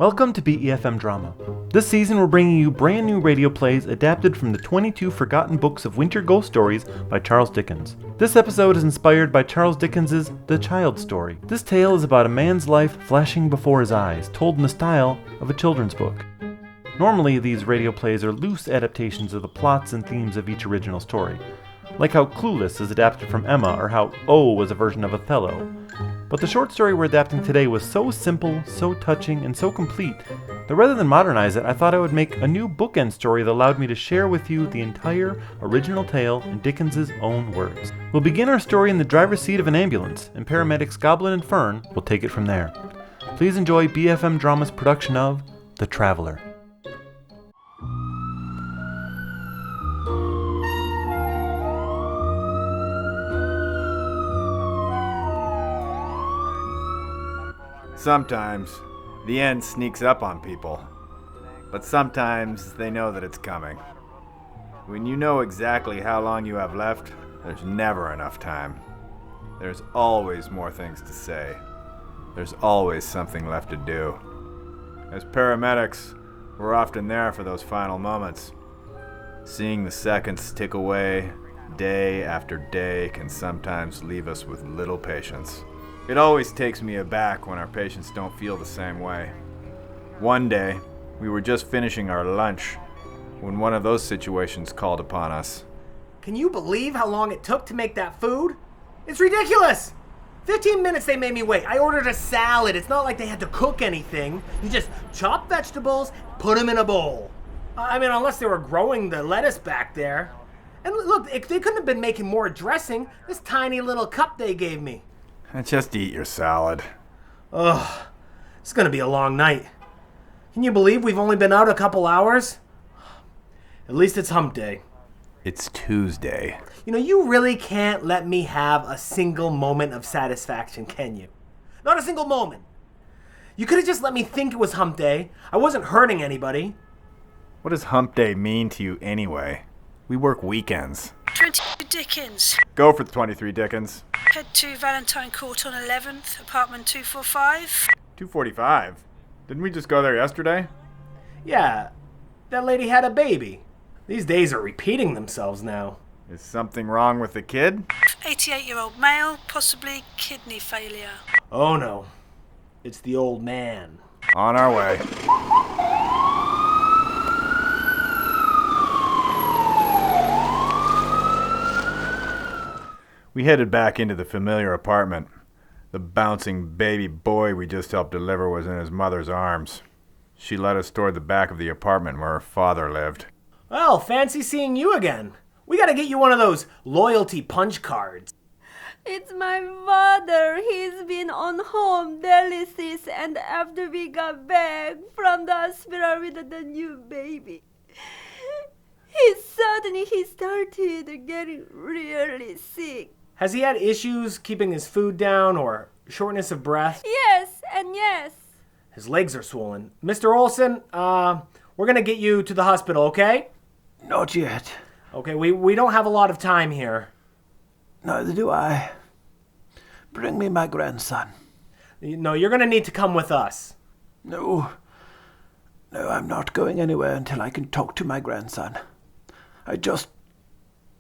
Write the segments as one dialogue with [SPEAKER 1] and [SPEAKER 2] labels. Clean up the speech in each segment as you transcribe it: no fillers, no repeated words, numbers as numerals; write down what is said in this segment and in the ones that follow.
[SPEAKER 1] Welcome to BeFM Drama. This season we're bringing you brand new radio plays adapted from the 22 forgotten books of winter ghost stories by Charles Dickens. This episode is inspired by Charles Dickens' The Child Story. This tale is about a man's life flashing before his eyes, told in the style of a children's book. Normally, these radio plays are loose adaptations of the plots and themes of each original story, like how Clueless is adapted from Emma or how O was a version of Othello. But the short story we're adapting today was so simple, so touching, and so complete that rather than modernize it, I thought I would make a new bookend story that allowed me to share with you the entire original tale in Dickens' own words. We'll begin our story in the driver's seat of an ambulance, and paramedics Goblin and Fern will take it from there. Please enjoy BeFM Drama's production of The Traveler.
[SPEAKER 2] Sometimes the end sneaks up on people, but sometimes they know that it's coming. When you know exactly how long you have left, there's never enough time. There's always more things to say. There's always something left to do. As paramedics, we're often there for those final moments. Seeing the seconds tick away, day after day, can sometimes leave us with little patience. It always takes me aback when our patients don't feel the same way. One day, we were just finishing our lunch when one of those situations called upon us.
[SPEAKER 3] Can you believe how long it took to make that food? It's ridiculous! 15 minutes they made me wait. I ordered a salad. It's not like they had to cook anything. You just chop vegetables, put them in a bowl. I mean, unless they were growing the lettuce back there. And look, they couldn't have been making more dressing. This tiny little cup they gave me.
[SPEAKER 2] Just eat your salad.
[SPEAKER 3] Ugh, it's gonna be a long night. Can you believe we've only been out a couple hours? At least it's hump day.
[SPEAKER 2] It's Tuesday.
[SPEAKER 3] You know, you really can't let me have a single moment of satisfaction, can you? Not a single moment. You could have just let me think it was hump day. I wasn't hurting anybody.
[SPEAKER 2] What does hump day mean to you anyway? We work weekends.
[SPEAKER 4] 22 Dickens.
[SPEAKER 2] Go for the 23 Dickens.
[SPEAKER 4] Head to Valentine Court on 11th, apartment 245.
[SPEAKER 2] 245? Didn't we just go there yesterday?
[SPEAKER 3] Yeah, that lady had a baby. These days are repeating themselves now.
[SPEAKER 2] Is something wrong with the kid?
[SPEAKER 4] 88-year-old male, possibly kidney failure.
[SPEAKER 3] Oh no, it's the old man.
[SPEAKER 2] On our way. We headed back into the familiar apartment. The bouncing baby boy we just helped deliver was in his mother's arms. She led us toward the back of the apartment where her father lived.
[SPEAKER 3] Well, fancy seeing you again. We gotta get you one of those loyalty punch cards.
[SPEAKER 5] It's my father. He's been on home dialysis, and after we got back from the hospital with the new baby, he started getting really sick.
[SPEAKER 3] Has he had issues keeping his food down or shortness of breath?
[SPEAKER 5] Yes, and yes.
[SPEAKER 3] His legs are swollen. Mr. Olson, we're gonna get you to the hospital, okay?
[SPEAKER 6] Not yet.
[SPEAKER 3] Okay, we don't have a lot of time here.
[SPEAKER 6] Neither do I. Bring me my grandson.
[SPEAKER 3] No, you're gonna need to come with us.
[SPEAKER 6] No, I'm not going anywhere until I can talk to my grandson. I just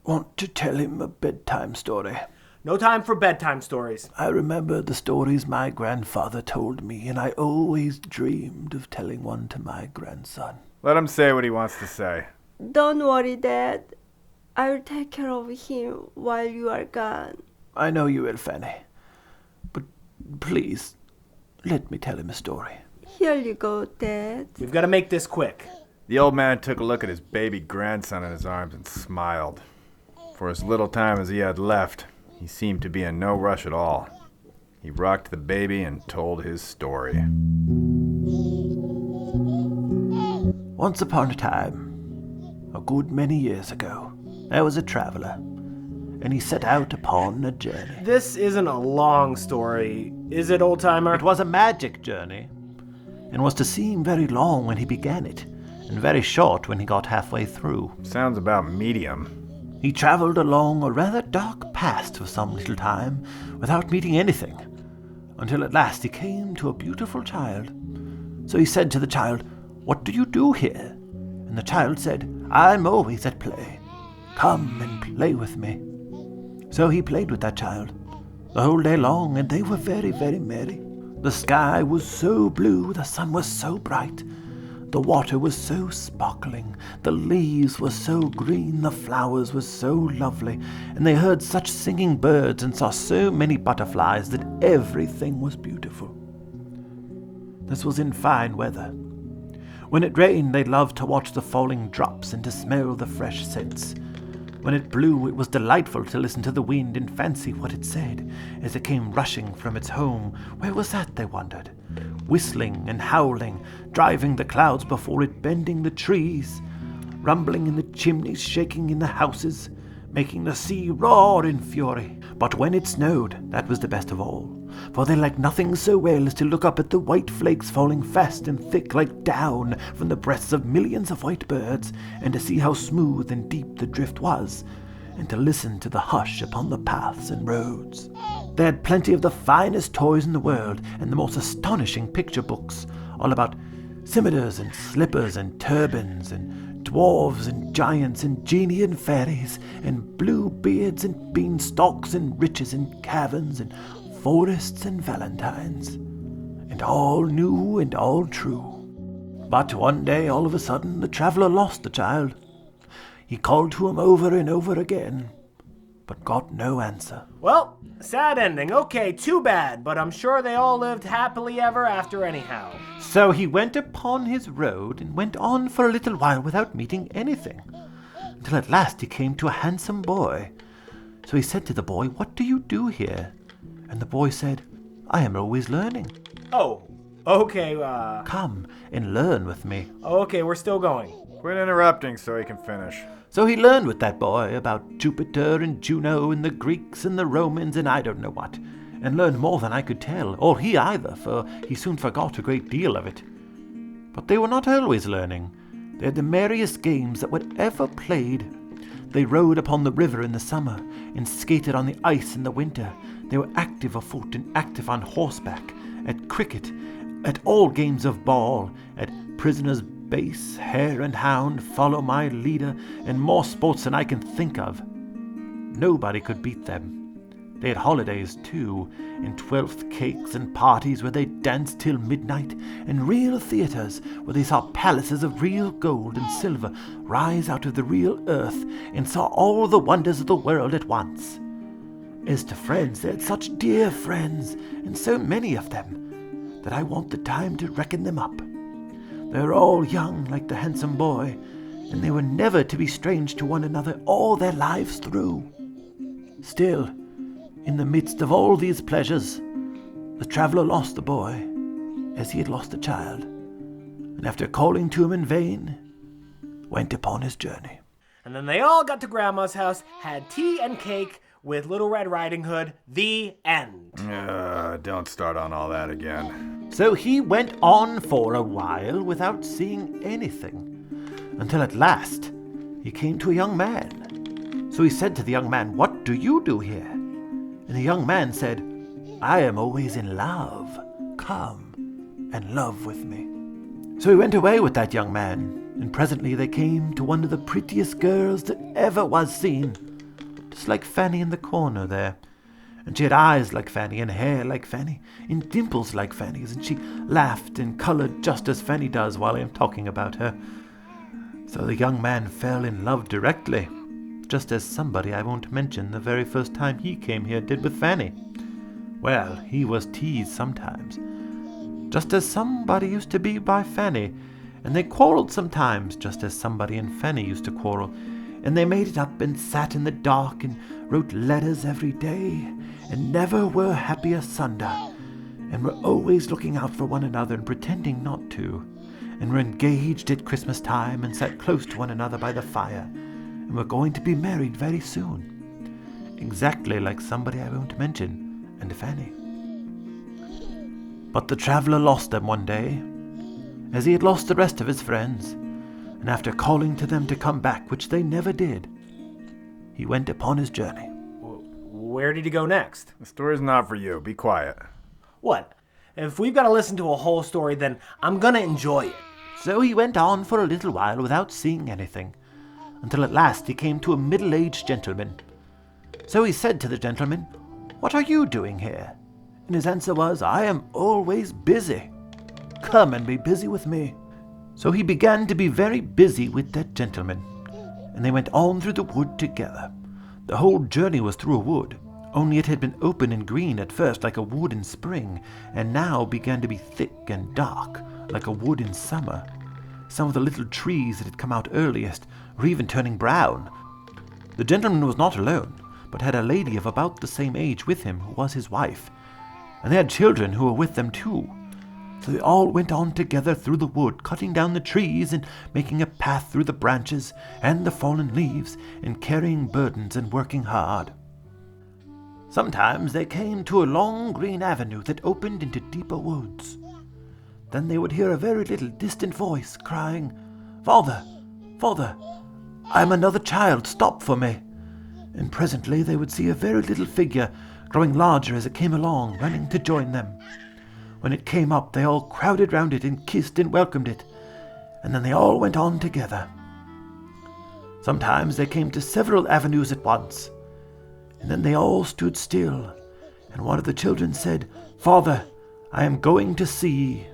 [SPEAKER 6] want to tell him a bedtime story.
[SPEAKER 3] No time for bedtime stories.
[SPEAKER 6] I remember the stories my grandfather told me, and I always dreamed of telling one to my grandson.
[SPEAKER 2] Let him say what he wants to say.
[SPEAKER 5] Don't worry, Dad. I'll take care of him while you are gone.
[SPEAKER 6] I know you will, Fanny. But please, let me tell him a story.
[SPEAKER 5] Here you go, Dad.
[SPEAKER 3] We've got to make this quick.
[SPEAKER 2] The old man took a look at his baby grandson in his arms and smiled. For as little time as he had left, he seemed to be in no rush at all. He rocked the baby and told his story.
[SPEAKER 6] Once upon a time, a good many years ago, there was a traveler, and he set out upon a journey.
[SPEAKER 3] This isn't a long story, is it, old-timer?
[SPEAKER 6] It was a magic journey, and was to seem very long when he began it, and very short when he got halfway through.
[SPEAKER 2] Sounds about medium.
[SPEAKER 6] He traveled along a rather dark path for some little time without meeting anything, until at last he came to a beautiful child, So he said to the child, "What do you do here?" And the child said, "I'm always at play. Come and play with me." So he played with that child the whole day long, and they were very, very merry. The sky was so blue, the sun was so bright, the water was so sparkling, the leaves were so green, the flowers were so lovely, and they heard such singing birds and saw so many butterflies that everything was beautiful. This was in fine weather. When it rained, they loved to watch the falling drops and to smell the fresh scents. When it blew, it was delightful to listen to the wind and fancy what it said as it came rushing from its home. Where was that, they wondered? Whistling and howling, driving the clouds before it, bending the trees, rumbling in the chimneys, shaking in the houses, making the sea roar in fury. But when it snowed, that was the best of all, for they liked nothing so well as to look up at the white flakes falling fast and thick like down from the breasts of millions of white birds, and to see how smooth and deep the drift was, and to listen to the hush upon the paths and roads. They had plenty of the finest toys in the world, and the most astonishing picture books, all about scimitars and slippers and turbans and dwarves and giants and genii and fairies and blue beards and beanstalks and riches and caverns and forests and valentines, and all new and all true. But one day, all of a sudden, the traveller lost the child. He called to him over and over again, but got no answer.
[SPEAKER 3] Well, sad ending. Okay, too bad, but I'm sure they all lived happily ever after anyhow.
[SPEAKER 6] So he went upon his road and went on for a little while without meeting anything, until at last he came to a handsome boy. So he said to the boy, "What do you do here?" And the boy said, "I am always learning."
[SPEAKER 3] Oh, okay,
[SPEAKER 6] Come and learn with me.
[SPEAKER 3] okay, we're still going.
[SPEAKER 2] Quit interrupting so he can finish.
[SPEAKER 6] So he learned with that boy about Jupiter and Juno and the Greeks and the Romans and I don't know what, and learned more than I could tell, or he either, for he soon forgot a great deal of it. But they were not always learning. They had the merriest games that were ever played. They rode upon the river in the summer and skated on the ice in the winter. They were active afoot and active on horseback, at cricket, at all games of ball, at prisoner's base, hare and hound, follow my leader, and more sports than I can think of. Nobody could beat them. They had holidays, too, and 12th cakes and parties where they danced till midnight, and real theatres where they saw palaces of real gold and silver rise out of the real earth, and saw all the wonders of the world at once. As to friends, they had such dear friends, and so many of them, that I want the time to reckon them up. They were all young like the handsome boy, and they were never to be strange to one another all their lives through. Still, in the midst of all these pleasures, the traveller lost the boy, as he had lost the child, and after calling to him in vain, went upon his journey.
[SPEAKER 3] And then they all got to Grandma's house, had tea and cake with Little Red Riding Hood. The end.
[SPEAKER 2] Don't start on all that again.
[SPEAKER 6] So he went on for a while without seeing anything, until at last he came to a young man. So he said to the young man, "What do you do here?" And the young man said, "I am always in love. Come and love with me." So he went away with that young man, and presently they came to one of the prettiest girls that ever was seen, just like Fanny in the corner there. And she had eyes like Fanny, and hair like Fanny, and dimples like Fanny's, and she laughed and coloured just as Fanny does while I am talking about her. So the young man fell in love directly, just as somebody I won't mention the very first time he came here did with Fanny. Well, he was teased sometimes, just as somebody used to be by Fanny, and they quarrelled sometimes, just as somebody and Fanny used to quarrel, and they made it up and sat in the dark and wrote letters every day, and never were happy asunder, and were always looking out for one another and pretending not to, and were engaged at Christmas time and sat close to one another by the fire, and were going to be married very soon, exactly like somebody I won't mention, and Fanny. But the traveller lost them one day, as he had lost the rest of his friends, and after calling to them to come back, which they never did, he went upon his journey.
[SPEAKER 3] Where did he go next?
[SPEAKER 2] The story's not for you. Be quiet.
[SPEAKER 3] What? If we've got to listen to a whole story, then I'm gonna enjoy it.
[SPEAKER 6] So he went on for a little while without seeing anything, until at last he came to a middle-aged gentleman. So he said to the gentleman, "What are you doing here?" And his answer was, "I am always busy. Come and be busy with me." So he began to be very busy with that gentleman, and they went on through the wood together. The whole journey was through a wood, only it had been open and green at first like a wood in spring, and now began to be thick and dark like a wood in summer. Some of the little trees that had come out earliest were even turning brown. The gentleman was not alone, but had a lady of about the same age with him who was his wife, and they had children who were with them too. So they all went on together through the wood, cutting down the trees and making a path through the branches and the fallen leaves, and carrying burdens and working hard. Sometimes they came to a long green avenue that opened into deeper woods. Then they would hear a very little distant voice crying, "Father, Father, I am another child, stop for me." And presently they would see a very little figure growing larger as it came along, running to join them. When it came up, they all crowded round it and kissed and welcomed it, and then they all went on together. Sometimes they came to several avenues at once, and then they all stood still, and one of the children said, "Father, I am going to sea."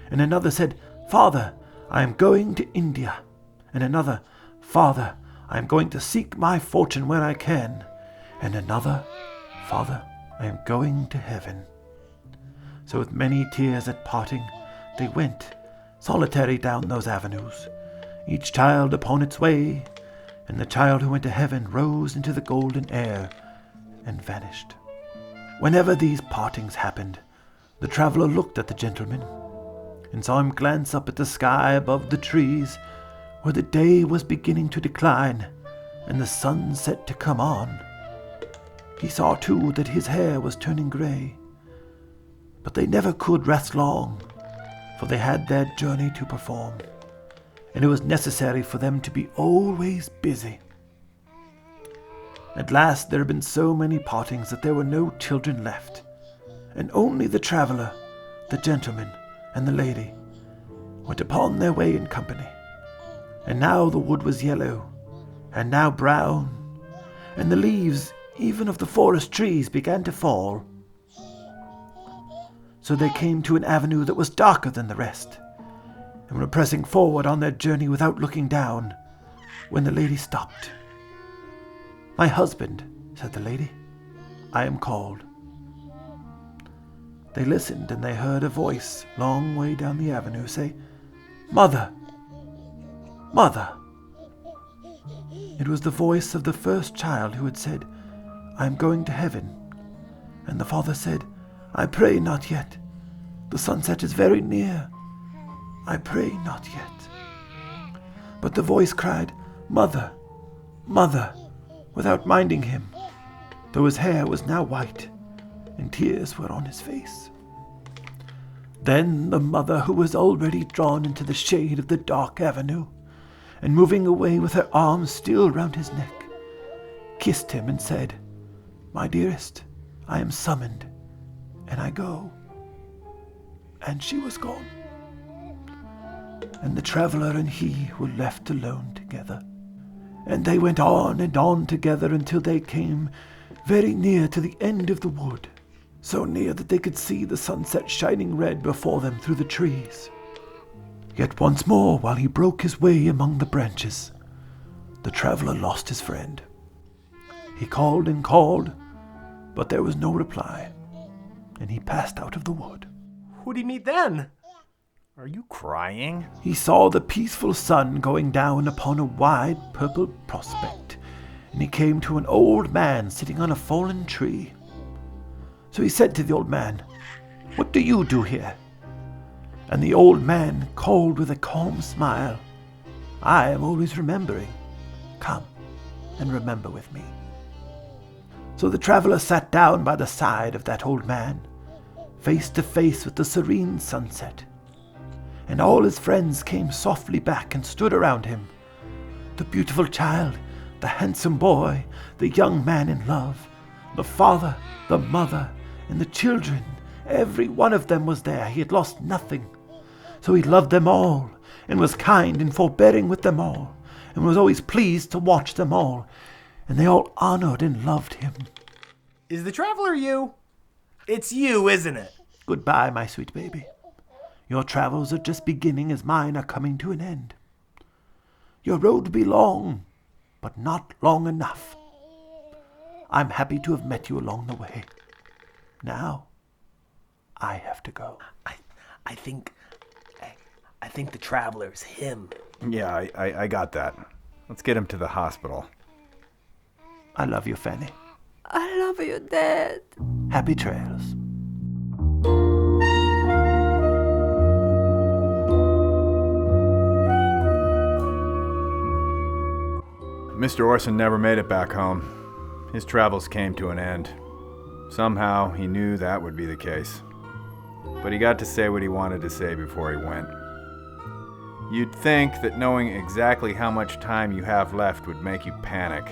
[SPEAKER 6] And another said, "Father, I am going to India." And another, "Father, I am going to seek my fortune where I can." And another, "Father, I am going to heaven." So with many tears at parting, they went, solitary down those avenues, each child upon its way, and the child who went to heaven rose into the golden air and vanished. Whenever these partings happened, the traveller looked at the gentleman, and saw him glance up at the sky above the trees, where the day was beginning to decline, and the sun set to come on. He saw too that his hair was turning grey. But they never could rest long, for they had their journey to perform, and it was necessary for them to be always busy. At last there had been so many partings that there were no children left, and only the traveller, the gentleman, and the lady went upon their way in company. And now the wood was yellow, and now brown, and the leaves even of the forest trees began to fall. So they came to an avenue that was darker than the rest, and were pressing forward on their journey without looking down, when the lady stopped. "My husband," said the lady, "I am called." They listened, and they heard a voice long way down the avenue say, "Mother! Mother!" It was the voice of the first child who had said, "I am going to heaven." And the father said, "I pray not yet. The sunset is very near. I pray not yet." But the voice cried, "Mother, Mother," without minding him, though his hair was now white, and tears were on his face. Then the mother, who was already drawn into the shade of the dark avenue, and moving away with her arms still round his neck, kissed him and said, "My dearest, I am summoned, and I go." And she was gone, and the traveller and he were left alone together. And they went on and on together until they came very near to the end of the wood, so near that they could see the sunset shining red before them through the trees. Yet once more, while he broke his way among the branches, the traveller lost his friend. He called and called, but there was no reply, and he passed out of the wood.
[SPEAKER 3] Who'd he meet then?
[SPEAKER 2] Are you crying?
[SPEAKER 6] He saw the peaceful sun going down upon a wide purple prospect, and he came to an old man sitting on a fallen tree. So he said to the old man, "What do you do here?" And the old man called with a calm smile, "I am always remembering. Come and remember with me." So the traveller sat down by the side of that old man, face to face with the serene sunset, and all his friends came softly back and stood around him. The beautiful child, the handsome boy, the young man in love, the father, the mother, and the children, Every one of them was there. He had lost nothing. So he loved them all, and was kind and forbearing with them all, and was always pleased to watch them all, and they all honored and loved him.
[SPEAKER 3] Is the traveler you? It's you, isn't it?
[SPEAKER 6] Goodbye, my sweet baby. Your travels are just beginning as mine are coming to an end. Your road be long, but not long enough. I'm happy to have met you along the way. Now, I have to go.
[SPEAKER 3] I think the traveler's him.
[SPEAKER 2] Yeah, I got that. Let's get him to the hospital.
[SPEAKER 6] I love you, Fanny.
[SPEAKER 5] I love you, Dad.
[SPEAKER 6] Happy trails.
[SPEAKER 2] Mr. Orson never made it back home. His travels came to an end. Somehow, he knew that would be the case. But he got to say what he wanted to say before he went. You'd think that knowing exactly how much time you have left would make you panic.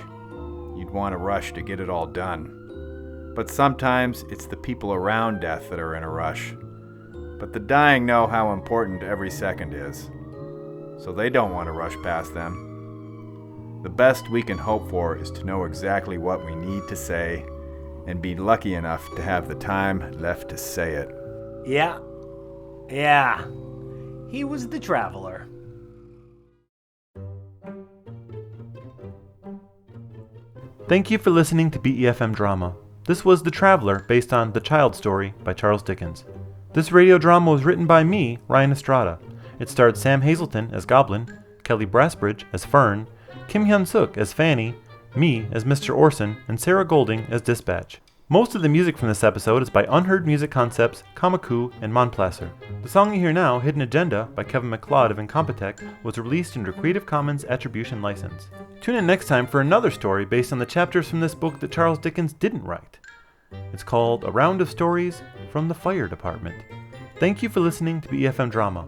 [SPEAKER 2] You'd want to rush to get it all done. But sometimes it's the people around death that are in a rush. But the dying know how important every second is. So they don't want to rush past them. The best we can hope for is to know exactly what we need to say and be lucky enough to have the time left to say it.
[SPEAKER 3] Yeah. He was the traveler.
[SPEAKER 1] Thank you for listening to BeFM Drama. This was The Traveler, based on The Child Story by Charles Dickens. This radio drama was written by me, Ryan Estrada. It starred Sam Hazelton as Goblin, Kelly Brassbridge as Fern, Kim Hyun-suk as Fanny, me as Mr. Orson, and Sarah Golding as Dispatch. Most of the music from this episode is by Unheard Music Concepts, Kamaku, and Monplacer. The song you hear now, Hidden Agenda, by Kevin MacLeod of Incompetech, was released under Creative Commons Attribution License. Tune in next time for another story based on the chapters from this book that Charles Dickens didn't write. It's called A Round of Stories from the Fire Department. Thank you for listening to BeFM Drama.